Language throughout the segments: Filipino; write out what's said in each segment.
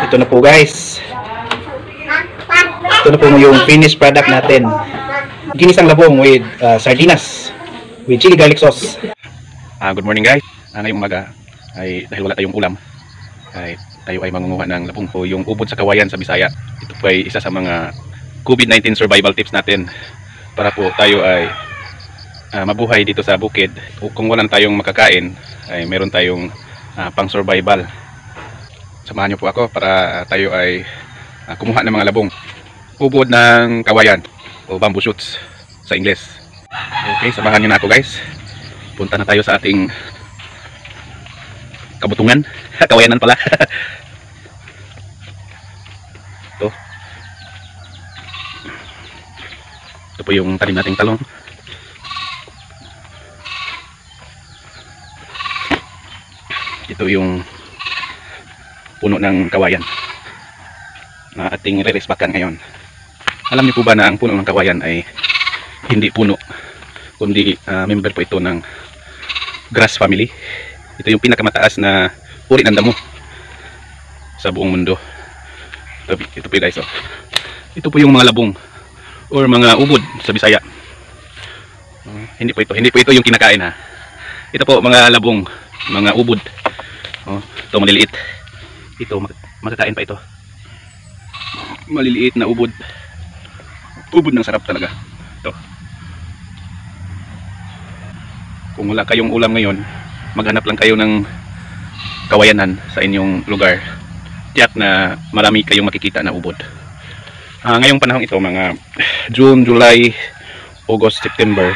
Ito na po guys. Ito na po yung finished product natin. Ginisang labong with sardinas with chili garlic sauce. Good morning guys. Ngayong umaga ay dahil wala tayong ulam ay tayo ay mangunguha ng labong po, yung ubod sa kawayan sa Bisaya. Ito po ay isa sa mga COVID-19 survival tips natin para po tayo ay mabuhay dito sa bukid. Kung walang tayong makakain ay meron tayong pang survival. Samahan niyo po ako para tayo ay kumuha ng mga labong, ubod ng kawayan o bamboo shoots sa Ingles. Okay, samahan niyo na ako guys. Punta na tayo sa ating kabutungan. Kawayanan pala. Ito po yung tanim nating talong. Ito yung puno ng kawayan na ating re-resbakan ngayon. Alam niyo po ba na ang puno ng kawayan ay hindi puno, kundi member po ito ng grass family. Ito yung pinakamataas na uri ng damo sa buong mundo. Ito po guys, oh. Ito po yung mga labong or mga ubod sa Bisaya. Hindi po ito yung kinakain ha. Ito po mga labong, mga ubod. Ito maliliit. Ito makakain pa ito. Maliliit na ubod. Ubod ng sarap talaga. Ito. Kung wala kayong ulam ngayon, maghanap lang kayo ng kawayanan sa inyong lugar. Tiyak na marami kayong makikita na ubod. Ngayong panahon ito, mga June, July, August, September,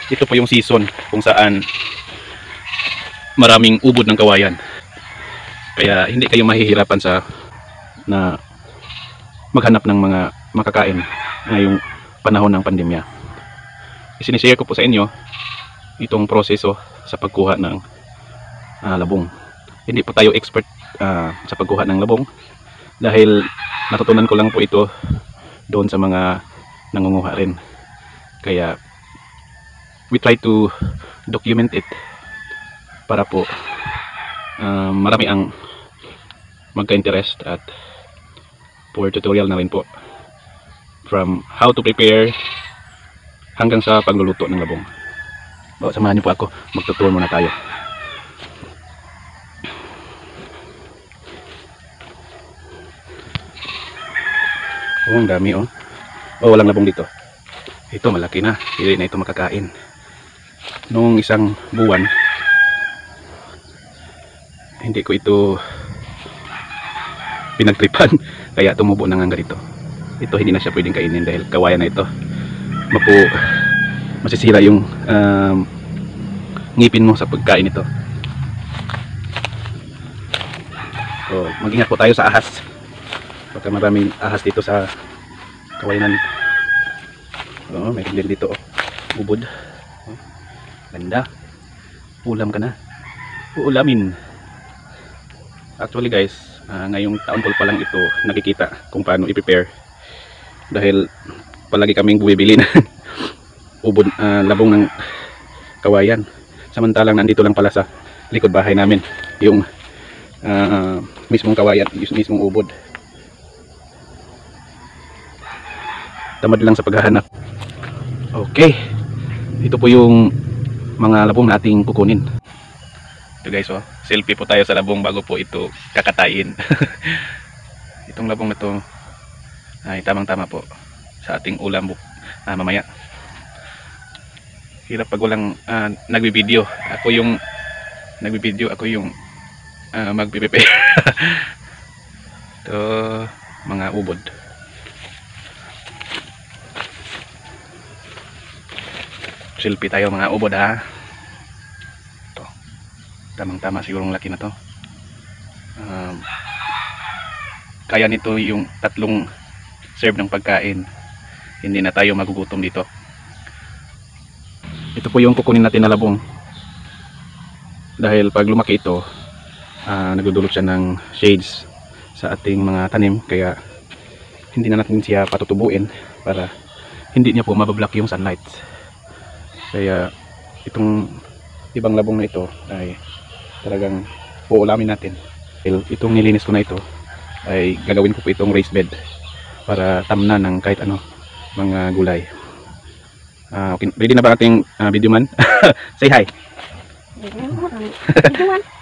ito po yung season kung saan maraming ubod ng kawayan. Kaya hindi kayo mahihirapan na maghanap ng mga makakain ngayong panahon ng pandemya. Isinishare ko po sa inyo itong proseso sa pagkuha ng labong. Hindi po tayo expert sa pagkuha ng labong dahil natutunan ko lang po ito doon sa mga nangunguha rin. Kaya we try to document it para po marami ang magka-interest at for tutorial na rin po from how to prepare hanggang sa pagluluto ng labong. Samahan niyo po ako, magtutour muna tayo. Ang dami walang labong dito. Ito malaki na, hindi na ito makakain. Noong isang buwan hindi ko ito pinagtripan kaya tumubo na nga ganito. Ito hindi na siya pwedeng kainin dahil kawayan na ito. Masisira yung ngipin mo sa pagkain ito. So, mag-ingat po tayo sa ahas. Baka maraming ahas dito sa kawayanan. May din dito ubod. Ganda. Ulam ka na. Uulamin. Actually guys, ngayong taon pa lang ito nakikita kung paano i-prepare dahil palagi kaming bumibili ng ubod, labong ng kawayan, samantalang nandito lang pala sa likod bahay namin yung mismong kawayan, yung mismong ubod. Tamad lang sa paghahanap. Okay, ito po yung mga labong nating kukunin. Ito guys, selfie po tayo sa labong bago po ito kakatain. Itong labong na to ay tamang tama po sa ating ulam mamaya. Hirap pag walang nagbibideo. Ako yung nagbibideo, ako yung magpiprepare. Ito mga ubod. Selfie tayo mga ubod ha. Tamang tama sigurong laki na to. Kaya nito yung 3 serve ng pagkain. Hindi na tayo magugutom dito. Ito po yung kukunin natin na labong. Dahil pag lumaki ito, nagdudulot siya ng shades sa ating mga tanim. Kaya hindi na natin siya patutubuin para hindi niya po mabablock yung sunlight. Kaya itong ibang labong na ito ay talagang uulamin natin. Itong nilinis ko na ito ay gagawin ko po itong raised bed para tamna ng kahit ano mga gulay. Okay, ready na ba ating video man? Say hi.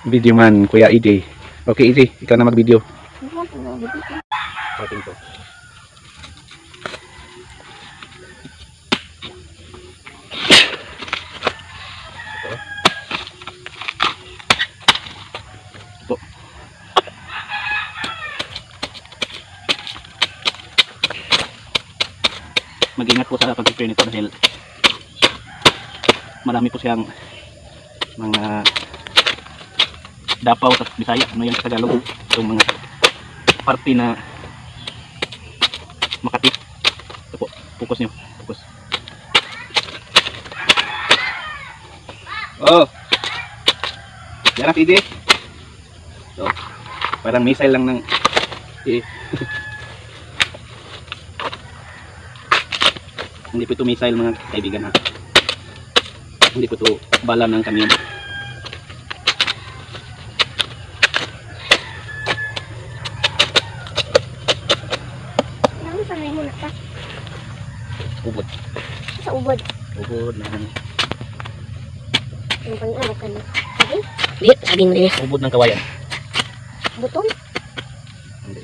Video man, Kuya EJ. Okay, EJ, ikaw na mag-video. Ating to. Ito. Mag-ingat po sa pag-prepare nito dahil marami po siyang mga dapaw sa Bisaya, ano yan sa Tagalog, yung mga parte na Makati. Ito po, focus nyo, focus. Oh, yan ang TJ. So, parang missile lang ng hindi po ito missile mga kaibigan ha. Hindi po ito bala ng kamyon. Ano sa ngayon muna ka? Ubod. Sa ubod. Ubod na Yung pang-arap ka na. Saging? Di, saging din. ubod ng kawayan. Butong? Hindi.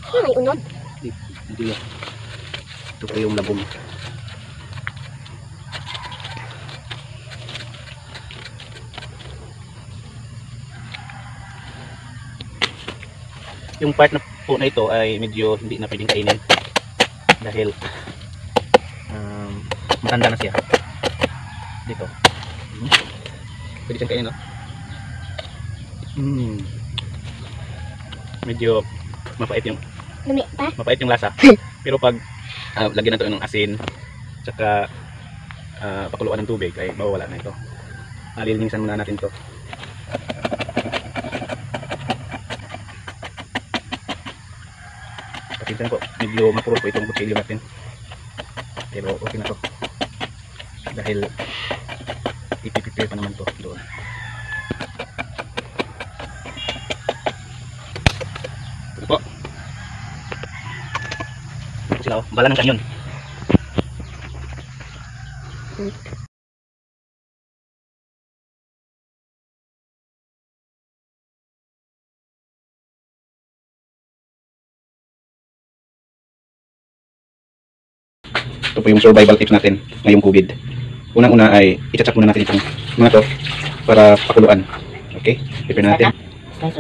Ano may unod? Hindi yan. Ito po yung labong. Yung part na po na ito ay medyo hindi na pwedeng kainin dahil matanda na siya. Dito. Pwede siyang kainin, no? Medyo mapait yung lasa. Pero pag lagyan natin ng asin tsaka pakuluan ng tubig ay mawawala na ito. Lilinisan muna natin to. Pakita po, medyo mapuro po itong kutsilyo natin. Pero okay na to. Dahil ipiprepare pa naman to doon. Ito po. Ito sila, bala ng kanyon. Ito po yung survival tips natin ngayong COVID. Unang-una ay i-chop muna natin itong mga to para pakuluan. Okay? Prepare natin.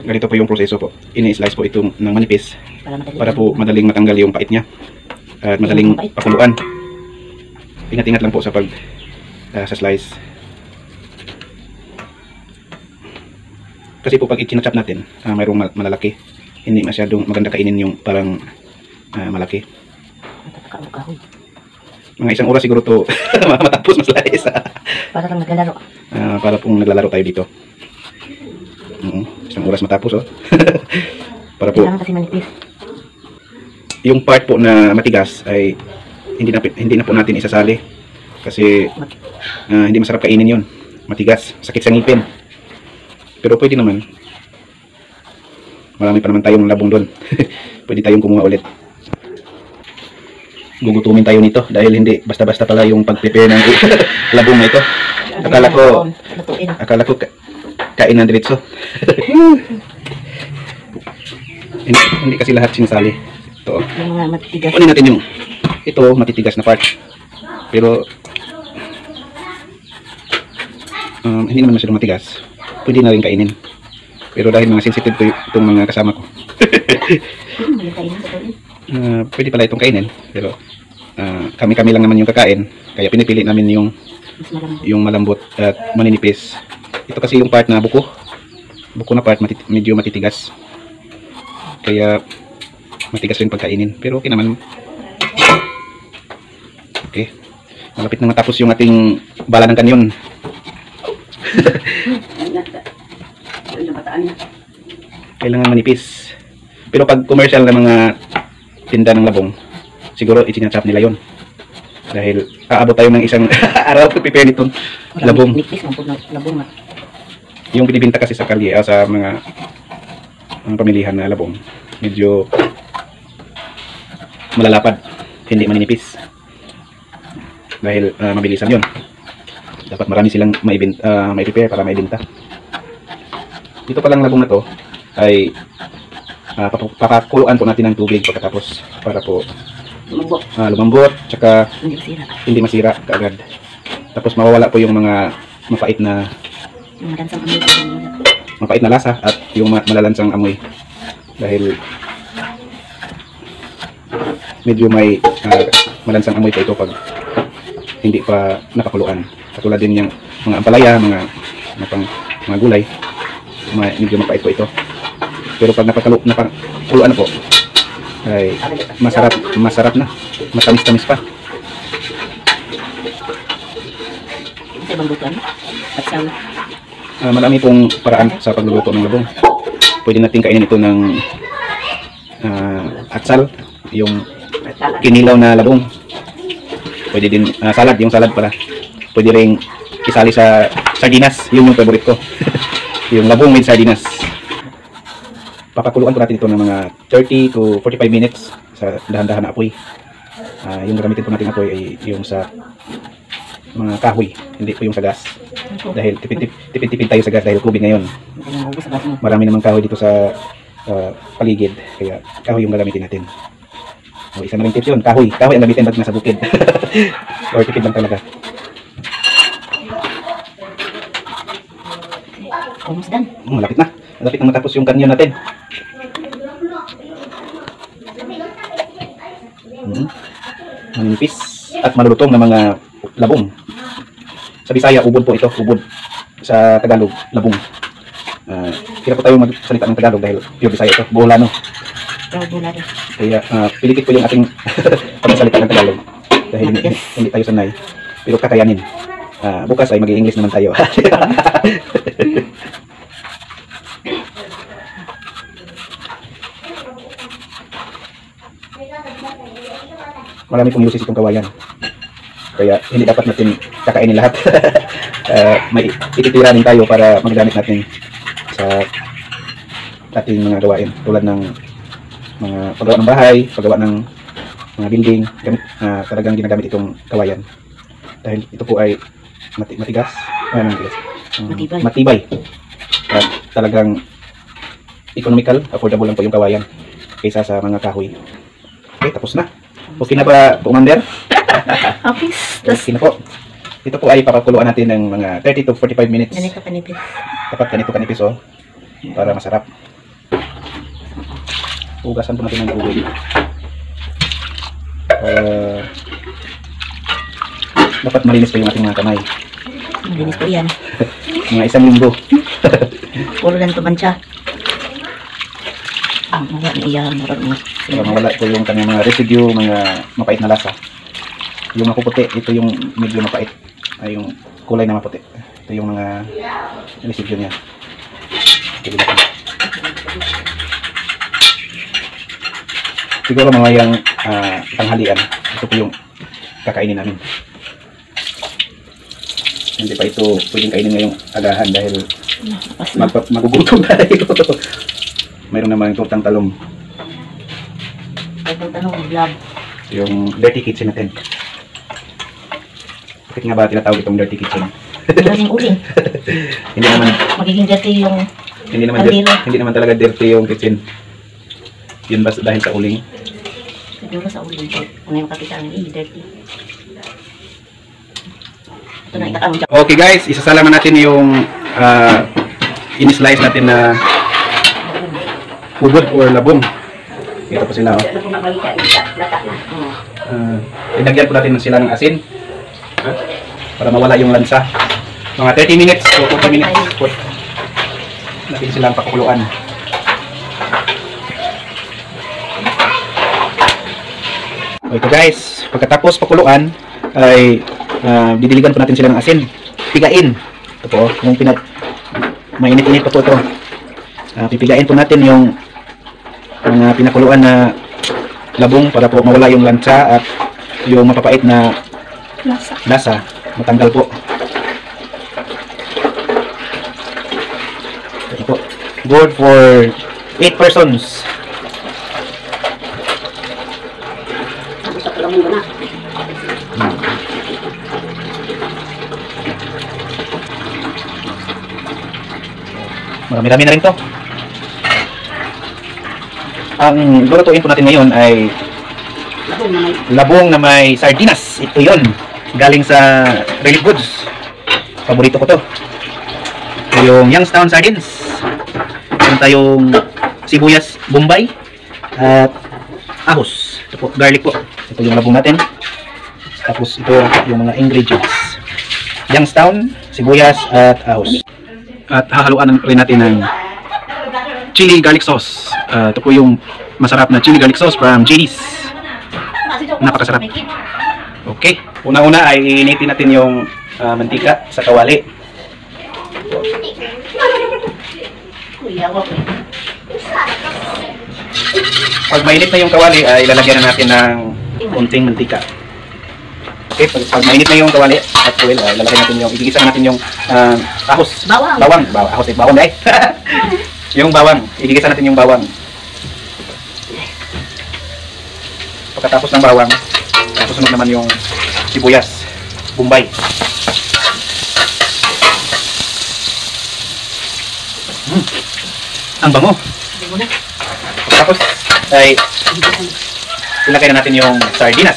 Ganito po yung proseso po. Ini-slice po itong ng manipis para po madaling matanggal yung pait niya at madaling pakuluan. Ingat-ingat lang po sa pag sa slice. Kasi po pag i-chop natin, mayroong malalaki. Hindi masyadong maganda kainin yung parang malaki. Mga isang oras siguro to matapos ma-slice. Para lang naglalaro. Para pong naglalaro tayo dito. Isang oras matapos, oh. Para po. Kailangan kasi manipis. Yung part po na matigas ay hindi na po natin isasali kasi hindi masarap kainin yun. Matigas, sakit sa ngipin. Pero pwede naman. Marami pa naman tayong labong doon. Pwede tayong kumuha ulit. Gugutumin tayo nito dahil hindi basta-basta pala yung pag-prepare ng labong na ito. Akala ko kainan diretso. hindi kasi lahat sinasali. Ito. Yung mga matitigas. Kunin natin yung ito matitigas na part. Pero hindi naman masyadong matigas. Pwede na rin kainin. Pero dahil mga sensitive to itong mga kasama ko. Pwede pala itong kainin, pero kami-kami lang naman yung kakain, kaya pinipili namin yung malambot at maninipis. Ito kasi yung part na buko na part medyo matitigas, kaya matigas rin pagkainin, pero okay naman. Okay, malapit na matapos yung ating bala ng kanyon. Kailangan manipis. Pero pag commercial na mga tinda ng labong, siguro i-chop nila yon. Dahil aabot tayo ng isang araw to prepare nitong labong. Nipis ng labong. Yung binibenta kasi sa kalye, sa mga pamilihan na labong, medyo malalapad, hindi maninipis. Dahil mabilisan yun. Dapat marami silang mai-prepare para maibenta. Dito palang labong na to ay papakuluan po natin ng tubig pagkatapos para po lumambot, tsaka hindi masira kaagad. Tapos mawawala po yung mga mapait na lasa at yung malalansang amoy, dahil medyo may malansang amoy pa ito pag hindi pa nakakuluan. Katulad din yung mga ampalaya, mga gulay, medyo mapait po ito. Pero pag napakuluan na po ay masarap na, matamis-tamis pa. Marami pong paraan sa pagluluto ng labong. Pwede natin kainin ito ng atsal, yung kinilaw na labong. Pwede din salad, yung salad pala. Pwede ring isali sa sardinas, yun yung favorite ko. Yung labong with sardinas. Papakuluan po natin ito ng mga 30 to 45 minutes sa dahan-dahan na apoy. Yung gagamitin po natin apoy ay yung sa mga kahoy, hindi po yung sa gas. Dahil tipid-tipid tayo sa gas dahil COVID ngayon. Marami namang kahoy dito sa paligid, kaya kahoy yung gagamitin natin. Isa na rin tips yun, kahoy ang gamitin pag nasa bukid. Or tipid lang talaga. Almost done. Malapit na. Malapit na matapos yung kanyon natin. Manipis at malulutong na mga labong. Sa Bisaya, ubod po ito. Ubod. Sa Tagalog, labong. Hirap po tayo magsalita ng Tagalog dahil pure Bisaya ito. Bolano. Kaya pilitit ko yung ating pagsalita ng Tagalog dahil hindi tayo sanay. Pero kakayanin. Bukas ay mag-i-English naman tayo. Marami pong uses itong kawayan, kaya hindi dapat natin kakainin lahat. May ititira din tayo para magagamit natin sa ating mga gawain, tulad ng mga paggawa ng bahay, paggawa ng mga building. Talagang ginagamit itong kawayan dahil ito po ay matigas, matibay, at talagang economical, affordable lang po yung kawayan kaysa sa mga kahoy. Okay, tapos na. Okay na ba, Commander? Okay na po. Ito po ay papakuluan natin ng mga 30 to 45 minutes. Ganito kanipis. Dapat ganito kanipis, oh, para masarap. Hugasan po natin ng tubig. Dapat malinis pa yung ating mga kamay. Malinis po yan. Mga 1 linggo. Puro lang ito bansya. Mawala na iyan. Para mawala po yung kanyang mga residue, mga mapait na lasa. Yung mapuputi, ito yung medyo mapait. Ay, yung kulay na maputi. Ito yung mga residue niya. Siguro mamayang tanghalian. Ito po yung kakainin namin. Hindi pa ito pwedeng kainin ngayong agahan dahil magugutom tayo. Mayroon naman tortang talong. Tortang talong, vlog. Yung dirty kitchen natin. Bakit nga ba tinatawag itong dirty kitchen? Magiging uling. Hindi naman Magiging dirty yung hindi naman talaga dirty yung kitchen. Yun ba dahil sa uling? siguro sa uling. Ano yung makakita ang dirty. Ito na itakang dyan. Okay guys, isasalaman natin yung in-slice natin na ubod or labong. Ito po sila. Ilagyan po natin sila ng asin para mawala yung lansa. Mga 30 minutes o 40 minutes po natin silang pakukuluan. Ito guys, pagkatapos pakuluan ay didiligan po natin sila ng asin. Pigain. Ito po, yung mainit-init pa po ito. Pipigain po natin yung mga pinakuluan na labong para po mawala yung lansa at yung mapapait na lasa matanggal po. Good for 8 persons. Gusto ko lang muna. Marami-rami na rin to. Ang lulutuin po natin ngayon ay Labong na may labong na may sardinas. Ito yon, galing sa Relief Goods. Paborito ko to. Ito yung Youngstown Sardines. Meron tayong sibuyas Bombay at ahos. Ito po, garlic po. Ito yung labong natin. Tapos ito yung mga ingredients. Youngstown, sibuyas at ahos. At hahaluan rin natin ng chili garlic sauce. Ito po yung masarap na chili garlic sauce from JD's. Napakasarap. Okay. Una-una ay iinitin natin yung mantika sa kawali. kuya ko. Pag mainit na yung kawali ay lalagyan na natin ng konting mantika. Okay, pag mainit na yung kawali at oil, lalagyan natin yung, igigisa natin yung ahos. Bawang. Ahos, bawang dahil. Yung bawang, igigisa natin yung bawang. Pagkatapos ng bawang, susunod naman yung sibuyas Bombay. Ang bango. Pagkatapos ay ilagay na natin yung sardinas.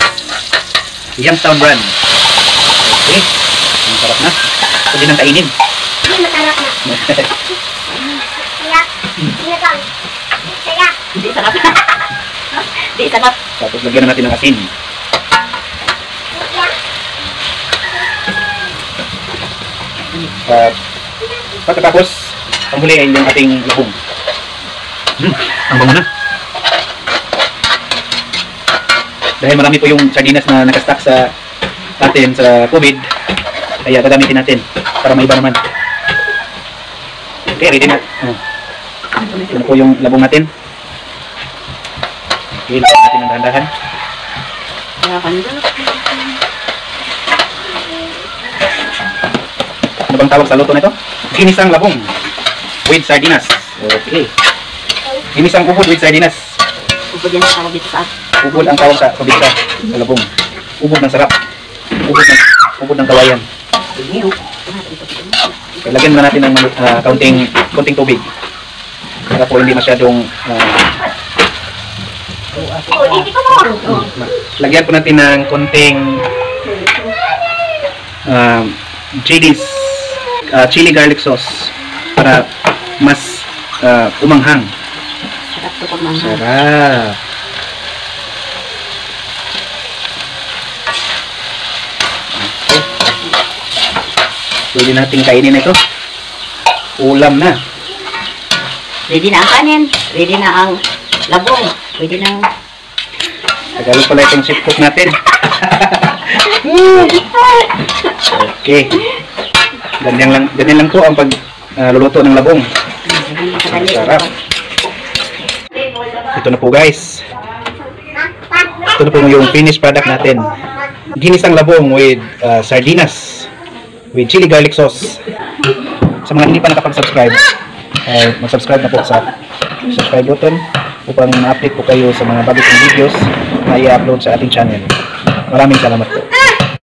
Youngstown brand. Okay. Ang sarap na. Pwede nang kainin. Hindi, masarap na. Kaya, hindi lang. Kaya, Hindi sarap. Hindi sarap. Tapos lagyan na natin ng asin. At pagkatapos, ang huli ay yung ating labong. Ang bango na. Dahil marami po yung sardinas na nakastock sa atin sa COVID, kaya gagamitin natin para maiba naman. Okay, ready na. Ito na po yung labong natin. Okay, lagyan natin ng dahan-dahan. Kaya kanila. Ano bang tawag sa luto na ito? Ginisang labong with sardinas. Okay. Ginisang ubod with sardinas. Upod yan sa tawag dito sa akin. Ubod ang tawag sa probinsya sa labong. Ubod ng sarap. Ubod ng kawayan. Lagyan na natin ng konting tubig para po hindi masyadong lagyan po natin ng konting JD's chili garlic sauce para mas umanghang. Sarap to pag mahal. Sarap. Pwede natin kainin ito. Ulam na. Ready na ang kanin. Ready na ang labong. Pwede na ang... Tagalog pala itong chip cook natin. Okay. Ganyan lang po ang pagluluto ng labong. Sarap. Ito na po guys. Ito na po yung finished product natin. Ginisang labong with sardinas with chili garlic sauce. Sa mga hindi pa nakapag-subscribe, mag-subscribe na po sa subscribe button upang ma-update po kayo sa mga bago kong videos na i-upload sa ating channel. Maraming salamat po.